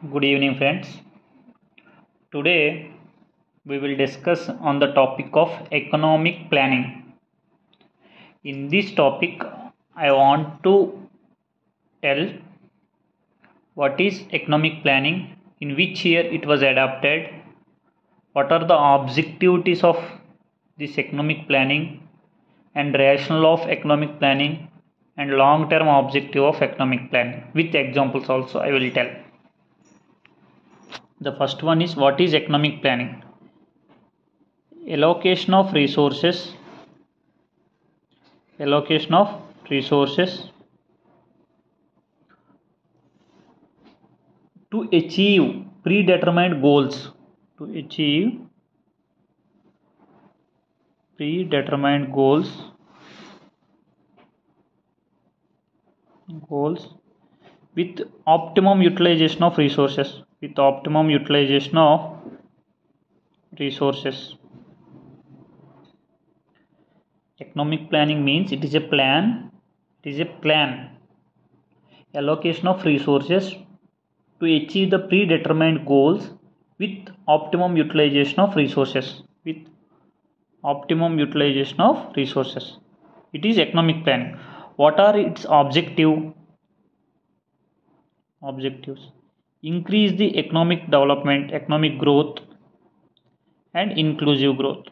Good evening, friends. Today we will discuss on the topic of economic planning. In this topic, I want to tell what is economic planning, in which year it was adopted, what are the objectives of this economic planning, and rationale of economic planning, and long term objective of economic planning. With examples also, I will tell. The first one is what is economic planning? Allocation of resources allocation of resources to achieve predetermined goals to achieve predetermined goals with optimum utilization of resources. Economic planning means it is a plan allocation of resources to achieve the predetermined goals with optimum utilization of resources. It is economic planning. What are its objectives? Increase the economic development, economic growth, and inclusive growth.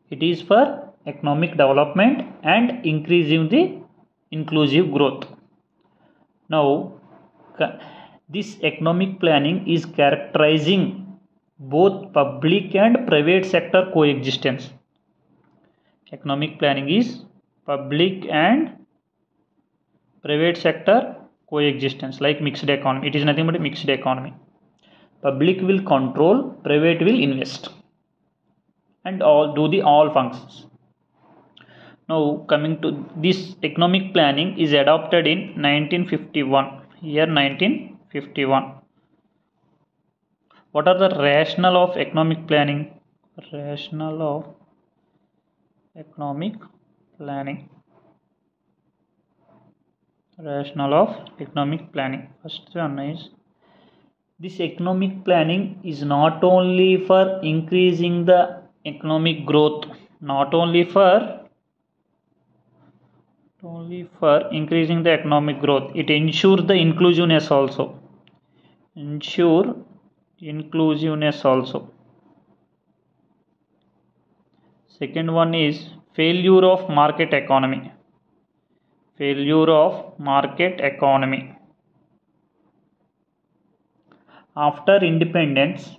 It is for economic development and increasing the inclusive growth. Now, this economic planning is characterizing both public and private sector coexistence. Economic planning is public and private sector coexistence, like mixed economy. It is nothing but a mixed economy. Public will control, private will invest, and all do the all functions. Now coming to this, economic planning is adopted in 1951. What are the rationale of economic planning? Rationale of economic planning. First one is, this economic planning is not only for increasing the economic growth, not only for increasing the economic growth, it ensures the inclusiveness also. Second one is failure of market economy. After independence,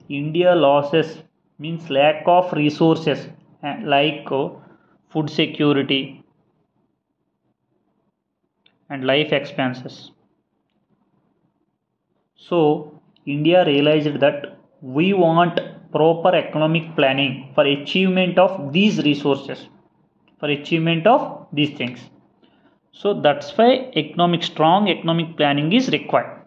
India losses means lack of resources like food security and life expenses. So India realized that we want proper economic planning for achievement of these resources, for achievement of these things. So that's why strong economic planning is required.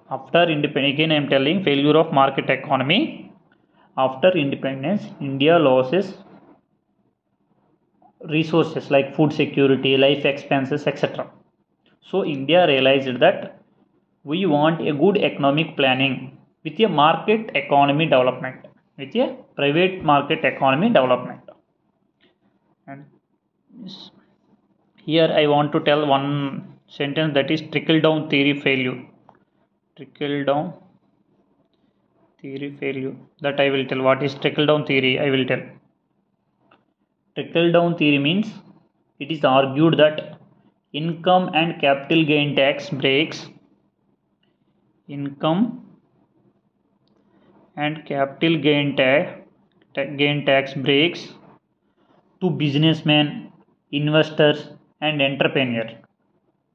After independence, again I am telling, failure of market economy. After independence, India loses resources like food security, life expenses, etc. So India realized that we want a good economic planning with a market economy development, with a private market economy development. And here I want to tell one sentence, that is trickle down theory failure. That I will tell. What is trickle down theory? I will tell. Trickle down theory means it is argued that income and capital gain tax breaks to businessmen, investors, and entrepreneurs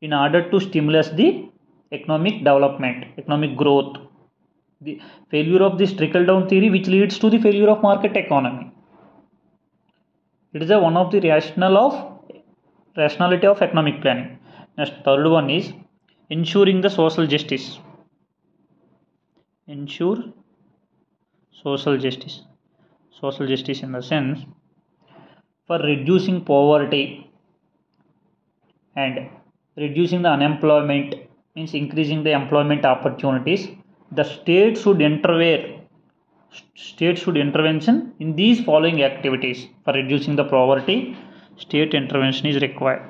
in order to stimulate the economic development, economic growth. The failure of this trickle down theory, which leads to the failure of market economy. It is one of the rationality of economic planning. Next, third one is ensuring the social justice. Social justice in the sense, for reducing poverty and reducing the unemployment, means increasing the employment opportunities, the state should intervention in these following activities. For reducing the poverty, state intervention is required.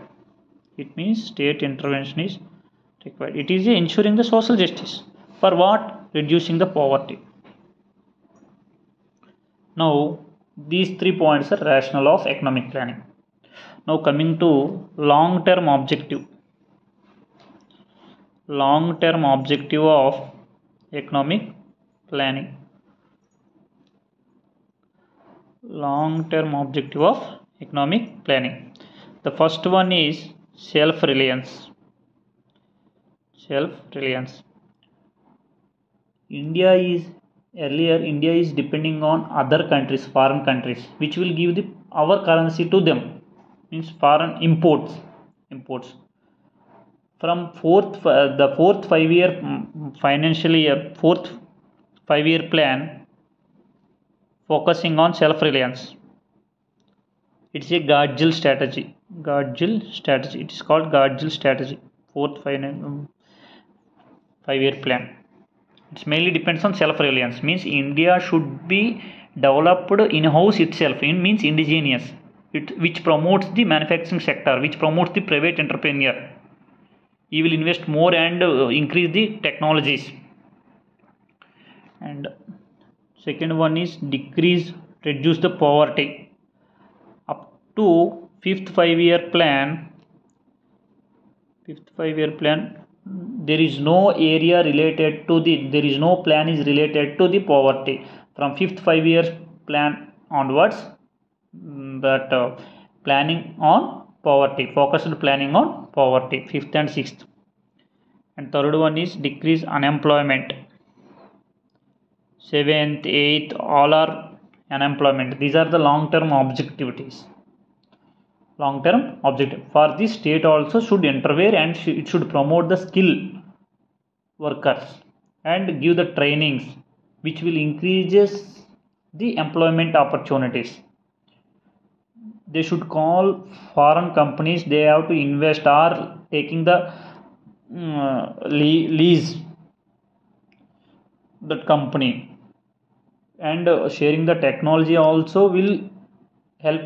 It means state intervention is required. It is ensuring the social justice. For what? Reducing the poverty. Now, these 3 points are rationale of economic planning. Now, coming to long-term objective. Long-term objective of economic planning. Long-term objective of economic planning. The first one is self-reliance. Self-reliance. India is depending on other countries, foreign countries, which will give our currency to them, means foreign imports. From the fourth 5-year fourth 5-year plan, focusing on self-reliance. It's a Gargill strategy. It is called Gargill strategy. Fourth 5-year plan. It mainly depends on self-reliance. Means India should be developed in-house itself. Means indigenous. Which promotes the manufacturing sector, which promotes the private entrepreneur. He will invest more and increase the technologies. And second one is reduce the poverty. Up to fifth 5-year plan, there is no plan is related to the poverty. From fifth 5-year plan onwards, that planning on poverty, focused planning on poverty, fifth and sixth. And third one is decrease unemployment. Seventh, eighth, all are unemployment. These are the long-term objectivities. Long-term objective. For this, state also should intervene and it should promote the skill workers and give the trainings which will increases the employment opportunities. They should call foreign companies. They have to invest or taking the lease that company, and sharing the technology also will help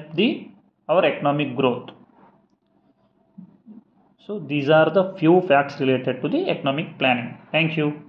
our economic growth. So these are the few facts related to the economic planning. Thank you.